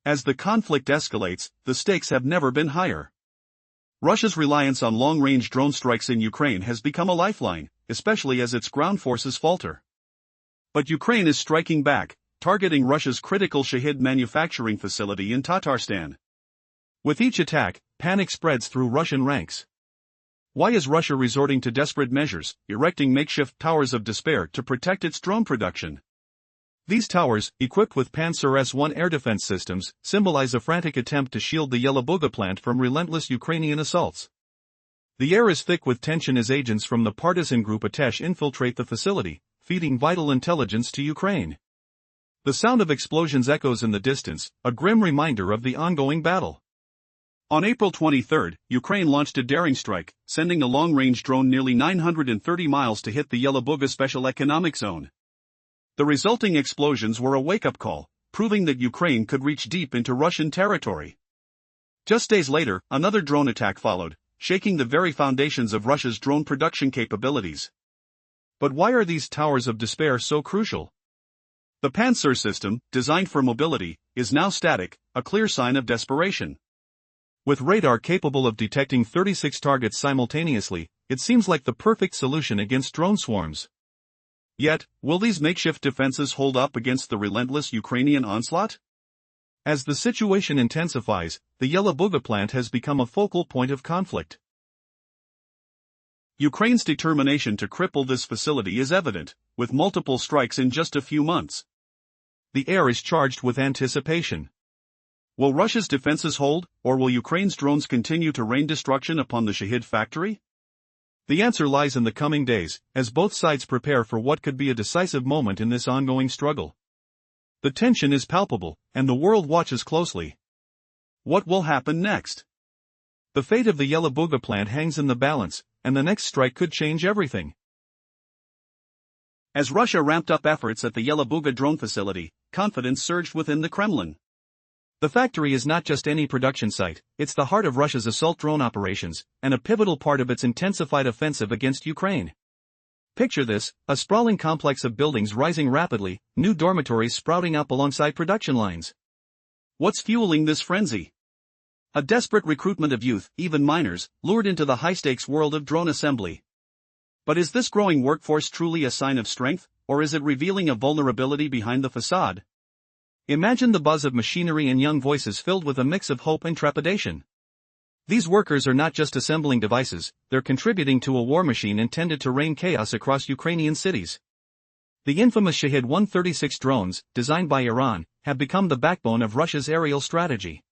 As the conflict escalates, the stakes have never been higher. Russia's reliance on long-range drone strikes in Ukraine has become a lifeline, especially as its ground forces falter. But Ukraine is striking back, targeting Russia's critical Shahid manufacturing facility in Tatarstan. With each attack, panic spreads through Russian ranks. Why is Russia resorting to desperate measures, erecting makeshift towers of despair to protect its drone production? These towers, equipped with Panzer S-1 air defense systems, symbolize a frantic attempt to shield the Yelabuga plant from relentless Ukrainian assaults. The air is thick with tension as agents from the partisan group Atesh infiltrate the facility, feeding vital intelligence to Ukraine. The sound of explosions echoes in the distance, a grim reminder of the ongoing battle. On April 23, Ukraine launched a daring strike, sending a long-range drone nearly 930 miles to hit the Yelabuga Special Economic Zone. The resulting explosions were a wake-up call, proving that Ukraine could reach deep into Russian territory. Just days later, another drone attack followed, shaking the very foundations of Russia's drone production capabilities. But why are these towers of despair so crucial? The Panzer system, designed for mobility, is now static, a clear sign of desperation. With radar capable of detecting 36 targets simultaneously, it seems like the perfect solution against drone swarms. Yet, will these makeshift defenses hold up against the relentless Ukrainian onslaught? As the situation intensifies, the Yelabuga plant has become a focal point of conflict. Ukraine's determination to cripple this facility is evident, with multiple strikes in just a few months. The air is charged with anticipation. Will Russia's defenses hold, or will Ukraine's drones continue to rain destruction upon the Shahid factory? The answer lies in the coming days, as both sides prepare for what could be a decisive moment in this ongoing struggle. The tension is palpable, and the world watches closely. What will happen next? The fate of the Yelabuga plant hangs in the balance, and the next strike could change everything. As Russia ramped up efforts at the Yelabuga drone facility, confidence surged within the Kremlin. The factory is not just any production site, it's the heart of Russia's assault drone operations, and a pivotal part of its intensified offensive against Ukraine. Picture this, a sprawling complex of buildings rising rapidly, new dormitories sprouting up alongside production lines. What's fueling this frenzy? A desperate recruitment of youth, even minors, lured into the high-stakes world of drone assembly. But is this growing workforce truly a sign of strength, or is it revealing a vulnerability behind the facade? Imagine the buzz of machinery and young voices filled with a mix of hope and trepidation. These workers are not just assembling devices, they're contributing to a war machine intended to rain chaos across Ukrainian cities. The infamous Shahid 136 drones, designed by Iran, have become the backbone of Russia's aerial strategy.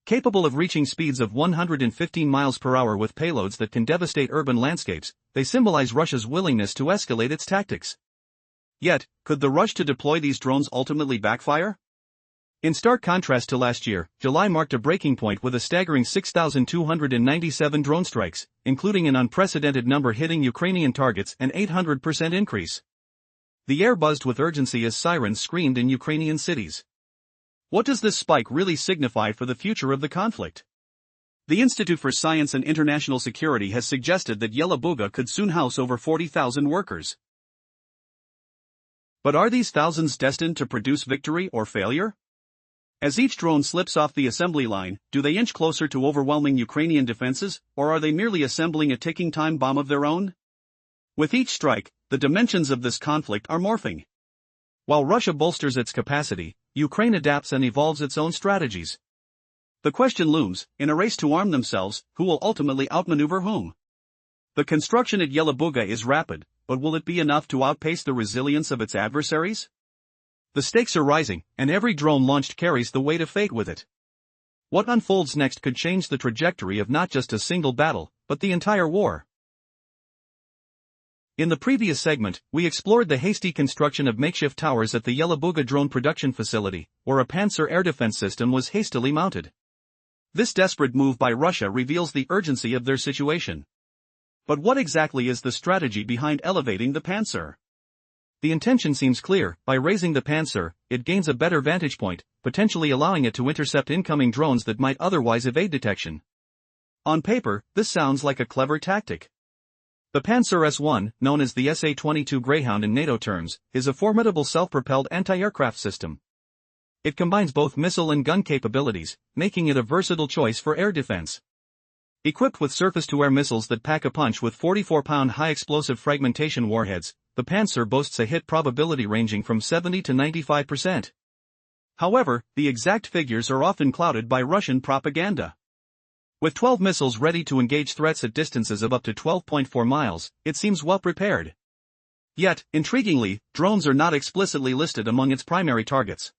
Capable of reaching speeds of 115 miles per hour with payloads that can devastate urban landscapes, they symbolize Russia's willingness to escalate its tactics. Yet, could the rush to deploy these drones ultimately backfire? In stark contrast to last year, July marked a breaking point with a staggering 6,297 drone strikes, including an unprecedented number hitting Ukrainian targets, an 800% increase. The air buzzed with urgency as sirens screamed in Ukrainian cities. What does this spike really signify for the future of the conflict? The Institute for Science and International Security has suggested that Yelabuga could soon house over 40,000 workers. But are these thousands destined to produce victory or failure? As each drone slips off the assembly line, do they inch closer to overwhelming Ukrainian defenses, or are they merely assembling a ticking time bomb of their own? With each strike, the dimensions of this conflict are morphing. While Russia bolsters its capacity, Ukraine adapts and evolves its own strategies. The question looms, in a race to arm themselves, who will ultimately outmaneuver whom? The construction at Yelabuga is rapid, but will it be enough to outpace the resilience of its adversaries? The stakes are rising, and every drone launched carries the weight of fate with it. What unfolds next could change the trajectory of not just a single battle, but the entire war. In the previous segment, we explored the hasty construction of makeshift towers at the Yelabuga drone production facility, where a Panzer air defense system was hastily mounted. This desperate move by Russia reveals the urgency of their situation. But what exactly is the strategy behind elevating the Panzer? The intention seems clear: by raising the Panzer, it gains a better vantage point, potentially allowing it to intercept incoming drones that might otherwise evade detection. On paper, this sounds like a clever tactic. The Panzer S-1, known as the SA-22 Greyhound in NATO terms, is a formidable self-propelled anti-aircraft system. It combines both missile and gun capabilities, making it a versatile choice for air defense. Equipped with surface-to-air missiles that pack a punch with 44-pound high-explosive fragmentation warheads, the Panzer boasts a hit probability ranging from 70 to 95%. However, the exact figures are often clouded by Russian propaganda. With 12 missiles ready to engage threats at distances of up to 12.4 miles, it seems well prepared. Yet, intriguingly, drones are not explicitly listed among its primary targets.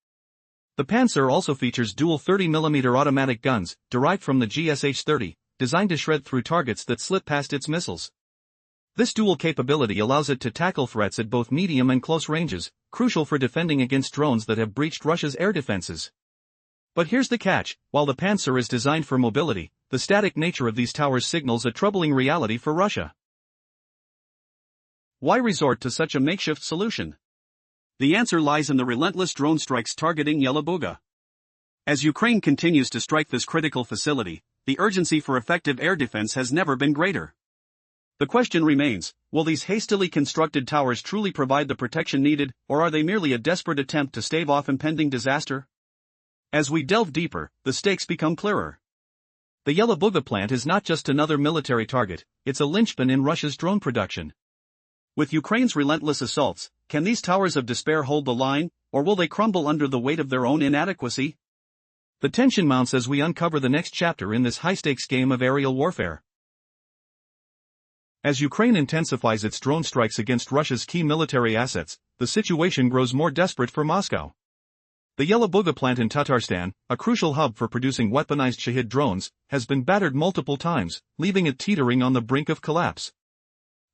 The Panzer also features dual 30mm automatic guns, derived from the GSH-30, designed to shred through targets that slip past its missiles. This dual capability allows it to tackle threats at both medium and close ranges, crucial for defending against drones that have breached Russia's air defenses. But here's the catch: while the Panzer is designed for mobility, the static nature of these towers signals a troubling reality for Russia. Why resort to such a makeshift solution? The answer lies in the relentless drone strikes targeting Yelabuga. As Ukraine continues to strike this critical facility, the urgency for effective air defense has never been greater. The question remains, will these hastily constructed towers truly provide the protection needed, or are they merely a desperate attempt to stave off impending disaster? As we delve deeper, the stakes become clearer. The Yelabuga plant is not just another military target, it's a linchpin in Russia's drone production. With Ukraine's relentless assaults, can these towers of despair hold the line, or will they crumble under the weight of their own inadequacy? The tension mounts as we uncover the next chapter in this high-stakes game of aerial warfare. As Ukraine intensifies its drone strikes against Russia's key military assets, the situation grows more desperate for Moscow. The Yelabuga plant in Tatarstan, a crucial hub for producing weaponized Shahed drones, has been battered multiple times, leaving it teetering on the brink of collapse.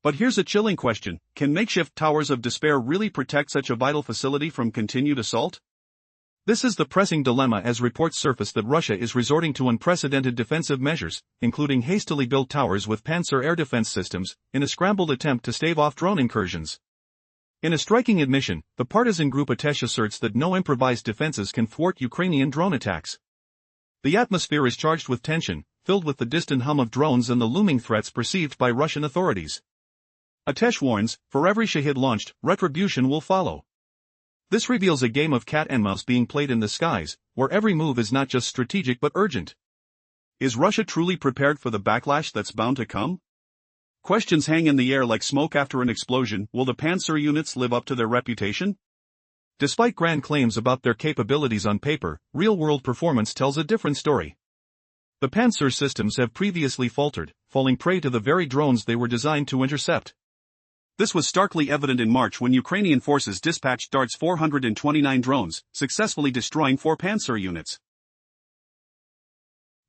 But here's a chilling question: can makeshift towers of despair really protect such a vital facility from continued assault? This is the pressing dilemma as reports surface that Russia is resorting to unprecedented defensive measures, including hastily built towers with Panzer air defense systems, in a scrambled attempt to stave off drone incursions. In a striking admission, the partisan group Atesh asserts that no improvised defenses can thwart Ukrainian drone attacks. The atmosphere is charged with tension, filled with the distant hum of drones and the looming threats perceived by Russian authorities. Atesh warns, for every Shahed launched, retribution will follow. This reveals a game of cat and mouse being played in the skies, where every move is not just strategic but urgent. Is Russia truly prepared for the backlash that's bound to come? Questions hang in the air like smoke after an explosion. Will the Panzer units live up to their reputation? Despite grand claims about their capabilities on paper, real-world performance tells a different story. The Panzer systems have previously faltered, falling prey to the very drones they were designed to intercept. This was starkly evident in March when Ukrainian forces dispatched Dart's 429 drones, successfully destroying 4 Panzer units.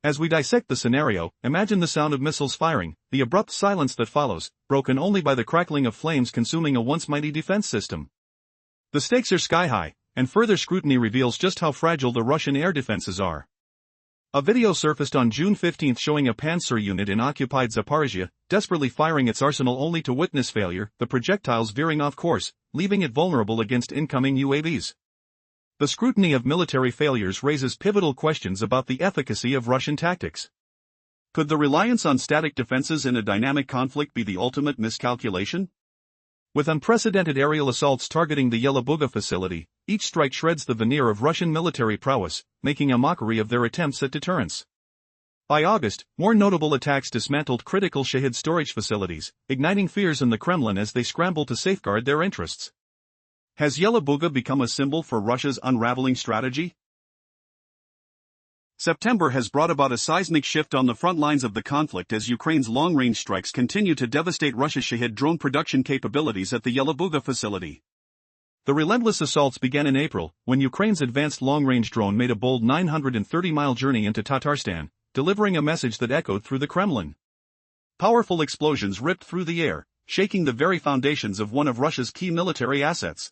As we dissect the scenario, imagine the sound of missiles firing, the abrupt silence that follows, broken only by the crackling of flames consuming a once mighty defense system. The stakes are sky-high, and further scrutiny reveals just how fragile the Russian air defenses are. A video surfaced on June 15 showing a Panzer unit in occupied Zaporizhia, desperately firing its arsenal only to witness failure, the projectiles veering off course, leaving it vulnerable against incoming UAVs. The scrutiny of military failures raises pivotal questions about the efficacy of Russian tactics. Could the reliance on static defenses in a dynamic conflict be the ultimate miscalculation? With unprecedented aerial assaults targeting the Yelabuga facility, each strike shreds the veneer of Russian military prowess, making a mockery of their attempts at deterrence. By August, more notable attacks dismantled critical Shahed storage facilities, igniting fears in the Kremlin as they scramble to safeguard their interests. Has Yelabuga become a symbol for Russia's unraveling strategy? September has brought about a seismic shift on the front lines of the conflict as Ukraine's long-range strikes continue to devastate Russia's Shahed drone production capabilities at the Yelabuga facility. The relentless assaults began in April, when Ukraine's advanced long-range drone made a bold 930-mile journey into Tatarstan, delivering a message that echoed through the Kremlin. Powerful explosions ripped through the air, shaking the very foundations of one of Russia's key military assets.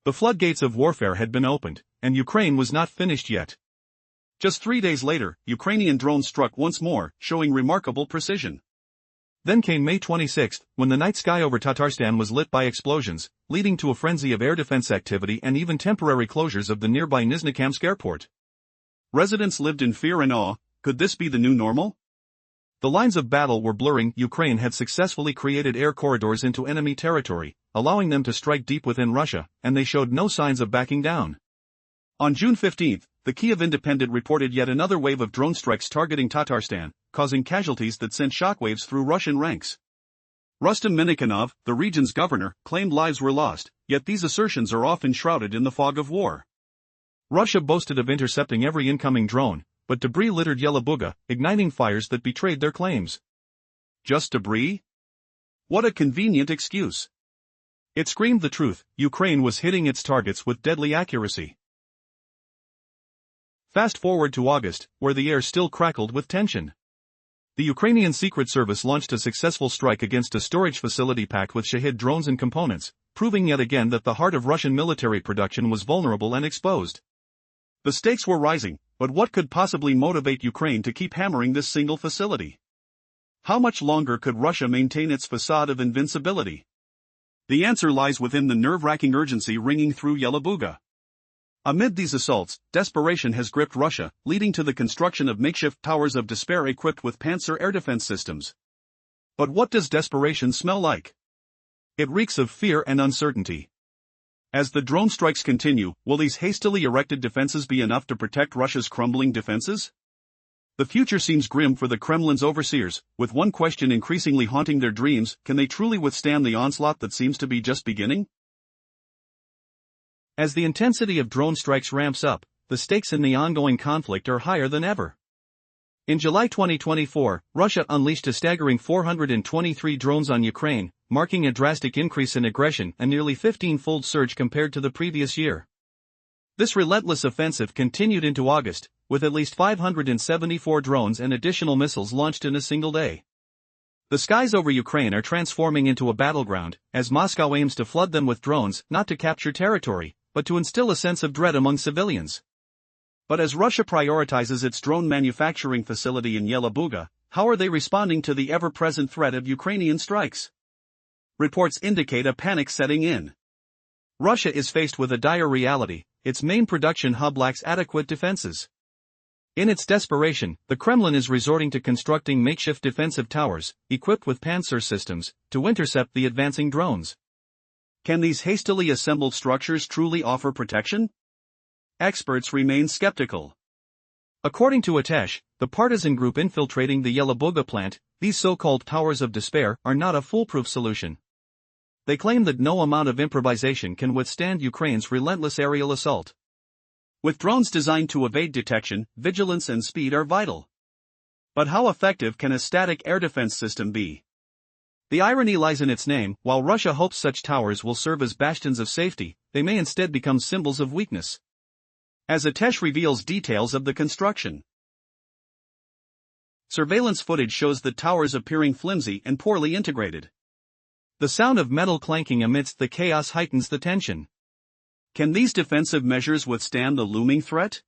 The floodgates of warfare had been opened, and Ukraine was not finished yet. Just 3 days later, Ukrainian drones struck once more, showing remarkable precision. Then came May 26, when the night sky over Tatarstan was lit by explosions, leading to a frenzy of air defense activity and even temporary closures of the nearby Nizhnekamsk airport. Residents lived in fear and awe. Could this be the new normal? The lines of battle were blurring. Ukraine had successfully created air corridors into enemy territory, allowing them to strike deep within Russia, and they showed no signs of backing down. On June 15, the Kyiv Independent reported yet another wave of drone strikes targeting Tatarstan, causing casualties that sent shockwaves through Russian ranks. Rustem Minikhanov, the region's governor, claimed lives were lost, yet these assertions are often shrouded in the fog of war. Russia boasted of intercepting every incoming drone, but debris littered Yelabuga, igniting fires that betrayed their claims. Just debris? What a convenient excuse. It screamed the truth: Ukraine was hitting its targets with deadly accuracy. Fast forward to August, where the air still crackled with tension. The Ukrainian Secret Service launched a successful strike against a storage facility packed with Shahid drones and components, proving yet again that the heart of Russian military production was vulnerable and exposed. The stakes were rising, but what could possibly motivate Ukraine to keep hammering this single facility? How much longer could Russia maintain its facade of invincibility? The answer lies within the nerve-wracking urgency ringing through Yelabuga. Amid these assaults, desperation has gripped Russia, leading to the construction of makeshift towers of despair equipped with Panzer air defense systems. But what does desperation smell like? It reeks of fear and uncertainty. As the drone strikes continue, will these hastily erected defenses be enough to protect Russia's crumbling defenses? The future seems grim for the Kremlin's overseers, with one question increasingly haunting their dreams: can they truly withstand the onslaught that seems to be just beginning? As the intensity of drone strikes ramps up, the stakes in the ongoing conflict are higher than ever. In July 2024, Russia unleashed a staggering 423 drones on Ukraine, marking a drastic increase in aggression, a nearly 15-fold surge compared to the previous year. This relentless offensive continued into August, with at least 574 drones and additional missiles launched in a single day. The skies over Ukraine are transforming into a battleground, as Moscow aims to flood them with drones, not to capture territory, but to instill a sense of dread among civilians. But as Russia prioritizes its drone manufacturing facility in Yelabuga, how are they responding to the ever-present threat of Ukrainian strikes? Reports indicate a panic setting in. Russia is faced with a dire reality: its main production hub lacks adequate defenses. In its desperation, the Kremlin is resorting to constructing makeshift defensive towers, equipped with Panzer systems, to intercept the advancing drones. Can these hastily assembled structures truly offer protection? Experts remain skeptical. According to Atesh, the partisan group infiltrating the Yelabuga plant, these so-called towers of despair are not a foolproof solution. They claim that no amount of improvisation can withstand Ukraine's relentless aerial assault. With drones designed to evade detection, vigilance and speed are vital. But how effective can a static air defense system be? The irony lies in its name: while Russia hopes such towers will serve as bastions of safety, they may instead become symbols of weakness. As Atesh reveals details of the construction. Surveillance footage shows the towers appearing flimsy and poorly integrated. The sound of metal clanking amidst the chaos heightens the tension. Can these defensive measures withstand the looming threat?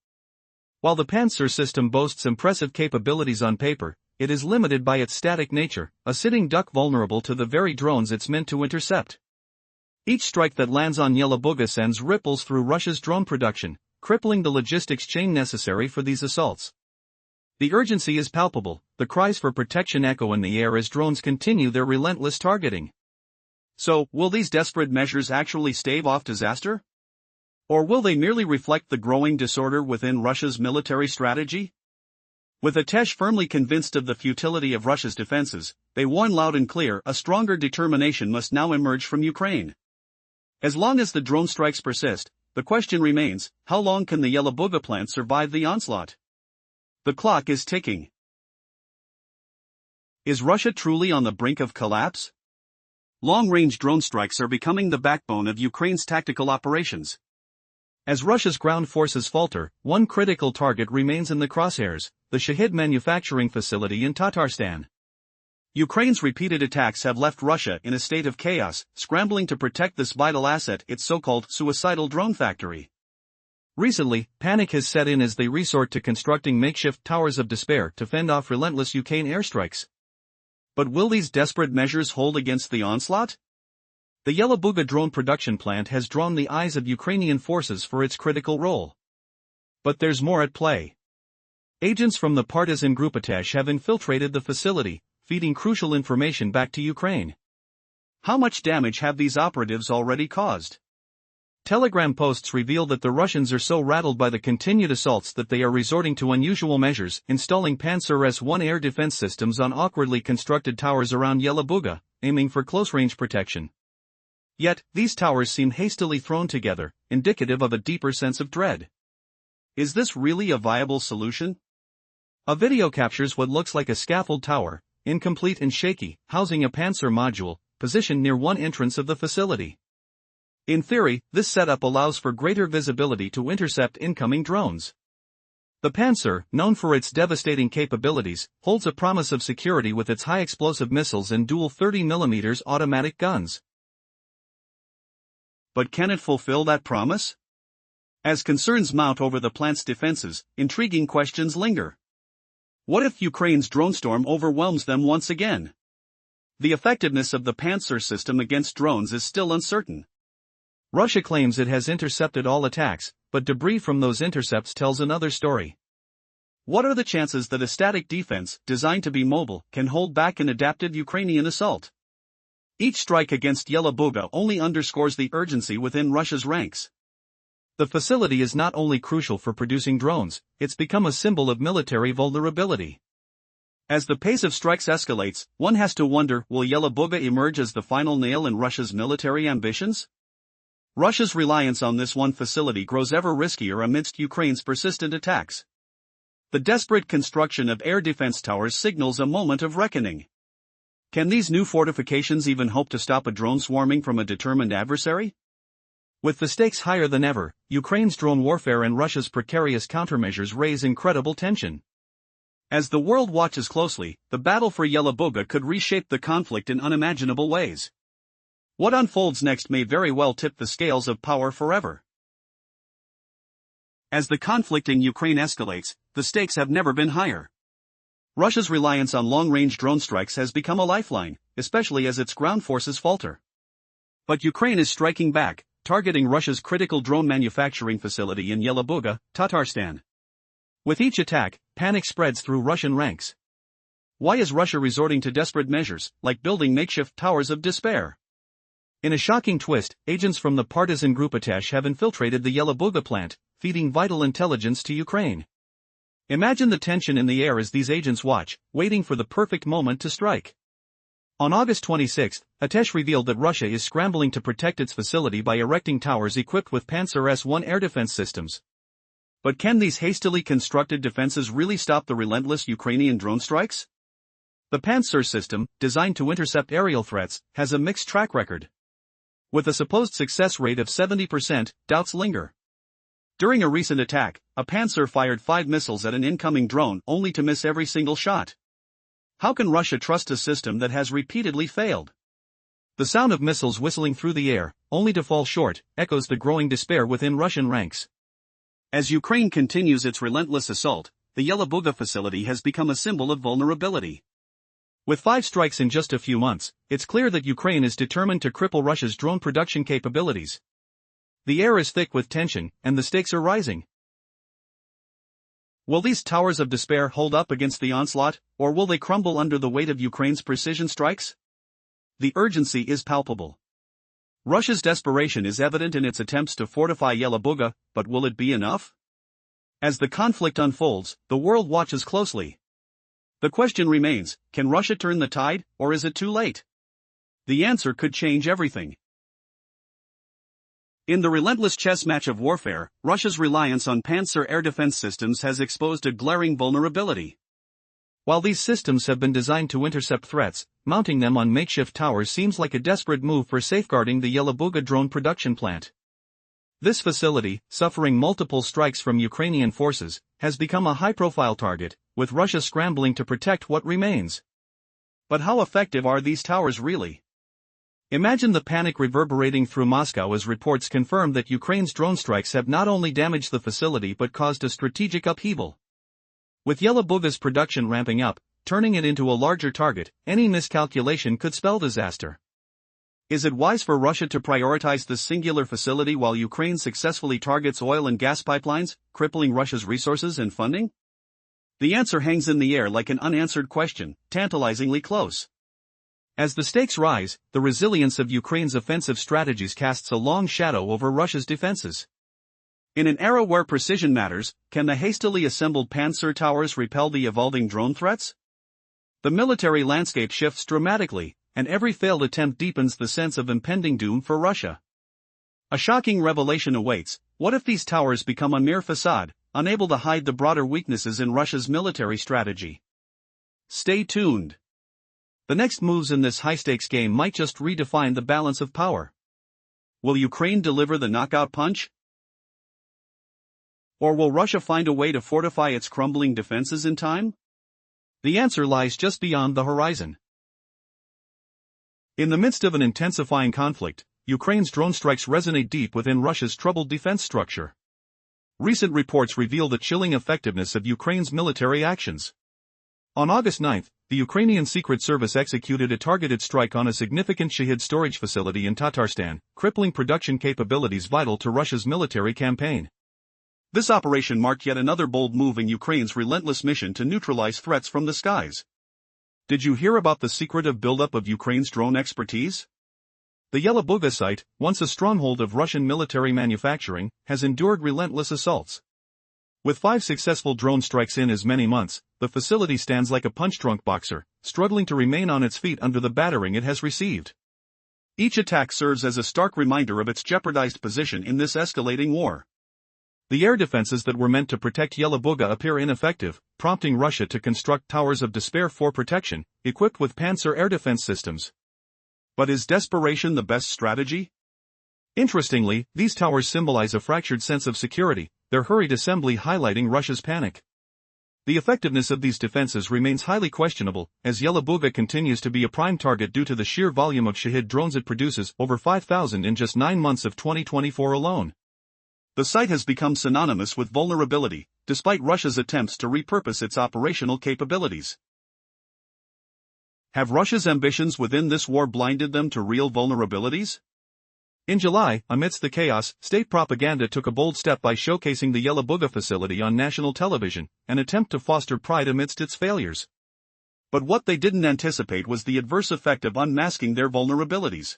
While the Panzer system boasts impressive capabilities on paper, it is limited by its static nature, a sitting duck vulnerable to the very drones it's meant to intercept. Each strike that lands on Yelabuga sends ripples through Russia's drone production, crippling the logistics chain necessary for these assaults. The urgency is palpable, the cries for protection echo in the air as drones continue their relentless targeting. So, will these desperate measures actually stave off disaster? Or will they merely reflect the growing disorder within Russia's military strategy? With Atesh firmly convinced of the futility of Russia's defenses, they warn loud and clear: a stronger determination must now emerge from Ukraine. As long as the drone strikes persist, the question remains: how long can the Yelabuga plant survive the onslaught? The clock is ticking. Is Russia truly on the brink of collapse? Long-range drone strikes are becoming the backbone of Ukraine's tactical operations. As Russia's ground forces falter, one critical target remains in the crosshairs: the Shahid manufacturing facility in Tatarstan. Ukraine's repeated attacks have left Russia in a state of chaos, scrambling to protect this vital asset, its so-called suicidal drone factory. Recently, panic has set in as they resort to constructing makeshift towers of despair to fend off relentless Ukraine airstrikes. But will these desperate measures hold against the onslaught? The Yelabuga drone production plant has drawn the eyes of Ukrainian forces for its critical role. But there's more at play. Agents from the partisan group Atesh have infiltrated the facility, feeding crucial information back to Ukraine. How much damage have these operatives already caused? Telegram posts reveal that the Russians are so rattled by the continued assaults that they are resorting to unusual measures, installing Panzer S-1 air defense systems on awkwardly constructed towers around Yelabuga, aiming for close-range protection. Yet, these towers seem hastily thrown together, indicative of a deeper sense of dread. Is this really a viable solution? A video captures what looks like a scaffold tower, incomplete and shaky, housing a Panzer module, positioned near one entrance of the facility. In theory, this setup allows for greater visibility to intercept incoming drones. The Panzer, known for its devastating capabilities, holds a promise of security with its high-explosive missiles and dual 30mm automatic guns. But can it fulfill that promise? As concerns mount over the plant's defenses, intriguing questions linger. What if Ukraine's drone storm overwhelms them once again? The effectiveness of the Panzer system against drones is still uncertain. Russia claims it has intercepted all attacks, but debris from those intercepts tells another story. What are the chances that a static defense, designed to be mobile, can hold back an adapted Ukrainian assault? Each strike against Yelabuga only underscores the urgency within Russia's ranks. The facility is not only crucial for producing drones, it's become a symbol of military vulnerability. As the pace of strikes escalates, one has to wonder, will Yelabuga emerge as the final nail in Russia's military ambitions? Russia's reliance on this one facility grows ever riskier amidst Ukraine's persistent attacks. The desperate construction of air defense towers signals a moment of reckoning. Can these new fortifications even hope to stop a drone swarming from a determined adversary? With the stakes higher than ever, Ukraine's drone warfare and Russia's precarious countermeasures raise incredible tension. As the world watches closely, the battle for Yelabuga could reshape the conflict in unimaginable ways. What unfolds next may very well tip the scales of power forever. As the conflict in Ukraine escalates, the stakes have never been higher. Russia's reliance on long-range drone strikes has become a lifeline, especially as its ground forces falter. But Ukraine is striking back, targeting Russia's critical drone manufacturing facility in Yelabuga, Tatarstan. With each attack, panic spreads through Russian ranks. Why is Russia resorting to desperate measures, like building makeshift towers of despair? In a shocking twist, agents from the partisan group Atesh have infiltrated the Yelabuga plant, feeding vital intelligence to Ukraine. Imagine the tension in the air as these agents watch, waiting for the perfect moment to strike. On August 26, Atesh revealed that Russia is scrambling to protect its facility by erecting towers equipped with Panzer S-1 air defense systems. But can these hastily constructed defenses really stop the relentless Ukrainian drone strikes? The Panzer system, designed to intercept aerial threats, has a mixed track record. With a supposed success rate of 70%, doubts linger. During a recent attack, a Panzer fired 5 missiles at an incoming drone only to miss every single shot. How can Russia trust a system that has repeatedly failed? The sound of missiles whistling through the air, only to fall short, echoes the growing despair within Russian ranks. As Ukraine continues its relentless assault, the Yelabuga facility has become a symbol of vulnerability. With 5 strikes in just a few months, it's clear that Ukraine is determined to cripple Russia's drone production capabilities. The air is thick with tension, and the stakes are rising. Will these towers of despair hold up against the onslaught, or will they crumble under the weight of Ukraine's precision strikes? The urgency is palpable. Russia's desperation is evident in its attempts to fortify Yelabuga, but will it be enough? As the conflict unfolds, the world watches closely. The question remains, can Russia turn the tide, or is it too late? The answer could change everything. In the relentless chess match of warfare, Russia's reliance on Panzer air defense systems has exposed a glaring vulnerability. While these systems have been designed to intercept threats, mounting them on makeshift towers seems like a desperate move for safeguarding the Yelabuga drone production plant. This facility, suffering multiple strikes from Ukrainian forces, has become a high-profile target, with Russia scrambling to protect what remains. But how effective are these towers really? Imagine the panic reverberating through Moscow as reports confirm that Ukraine's drone strikes have not only damaged the facility but caused a strategic upheaval. With Yelabuga's production ramping up, turning it into a larger target, any miscalculation could spell disaster. Is it wise for Russia to prioritize this singular facility while Ukraine successfully targets oil and gas pipelines, crippling Russia's resources and funding? The answer hangs in the air like an unanswered question, tantalizingly close. As the stakes rise, the resilience of Ukraine's offensive strategies casts a long shadow over Russia's defenses. In an era where precision matters, can the hastily assembled panzer towers repel the evolving drone threats? The military landscape shifts dramatically, and every failed attempt deepens the sense of impending doom for Russia. A shocking revelation awaits. What if these towers become a mere facade, unable to hide the broader weaknesses in Russia's military strategy? Stay tuned. The next moves in this high-stakes game might just redefine the balance of power. Will Ukraine deliver the knockout punch? Or will Russia find a way to fortify its crumbling defenses in time? The answer lies just beyond the horizon. In the midst of an intensifying conflict, Ukraine's drone strikes resonate deep within Russia's troubled defense structure. Recent reports reveal the chilling effectiveness of Ukraine's military actions. On August 9, the Ukrainian Secret Service executed a targeted strike on a significant Shahid storage facility in Tatarstan, crippling production capabilities vital to Russia's military campaign. This operation marked yet another bold move in Ukraine's relentless mission to neutralize threats from the skies. Did you hear about the secretive buildup of Ukraine's drone expertise? The Yelabuga site, once a stronghold of Russian military manufacturing, has endured relentless assaults. With 5 successful drone strikes in as many months, the facility stands like a punch-drunk boxer, struggling to remain on its feet under the battering it has received. Each attack serves as a stark reminder of its jeopardized position in this escalating war. The air defenses that were meant to protect Yelabuga appear ineffective, prompting Russia to construct towers of despair for protection, equipped with Panzer air defense systems. But is desperation the best strategy? Interestingly, these towers symbolize a fractured sense of security, their hurried assembly highlighting Russia's panic. The effectiveness of these defenses remains highly questionable, as Yelabuga continues to be a prime target due to the sheer volume of Shahid drones it produces, over 5,000 in just 9 months of 2024 alone. The site has become synonymous with vulnerability, despite Russia's attempts to repurpose its operational capabilities. Have Russia's ambitions within this war blinded them to real vulnerabilities? In July, amidst the chaos, state propaganda took a bold step by showcasing the Yelabuga facility on national television, an attempt to foster pride amidst its failures. But what they didn't anticipate was the adverse effect of unmasking their vulnerabilities.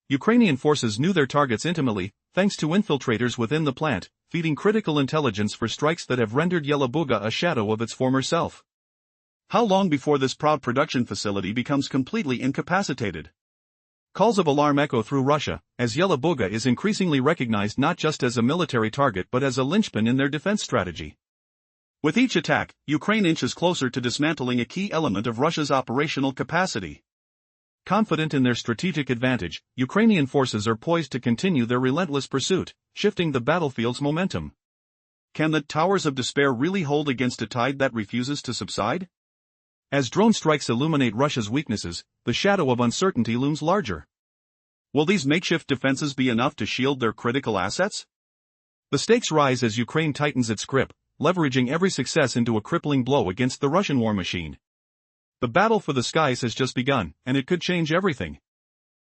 Ukrainian forces knew their targets intimately, thanks to infiltrators within the plant, feeding critical intelligence for strikes that have rendered Yelabuga a shadow of its former self. How long before this proud production facility becomes completely incapacitated? Calls of alarm echo through Russia, as Yelabuga is increasingly recognized not just as a military target but as a linchpin in their defense strategy. With each attack, Ukraine inches closer to dismantling a key element of Russia's operational capacity. Confident in their strategic advantage, Ukrainian forces are poised to continue their relentless pursuit, shifting the battlefield's momentum. Can the towers of despair really hold against a tide that refuses to subside? As drone strikes illuminate Russia's weaknesses, the shadow of uncertainty looms larger. Will these makeshift defenses be enough to shield their critical assets? The stakes rise as Ukraine tightens its grip, leveraging every success into a crippling blow against the Russian war machine. The battle for the skies has just begun, and it could change everything.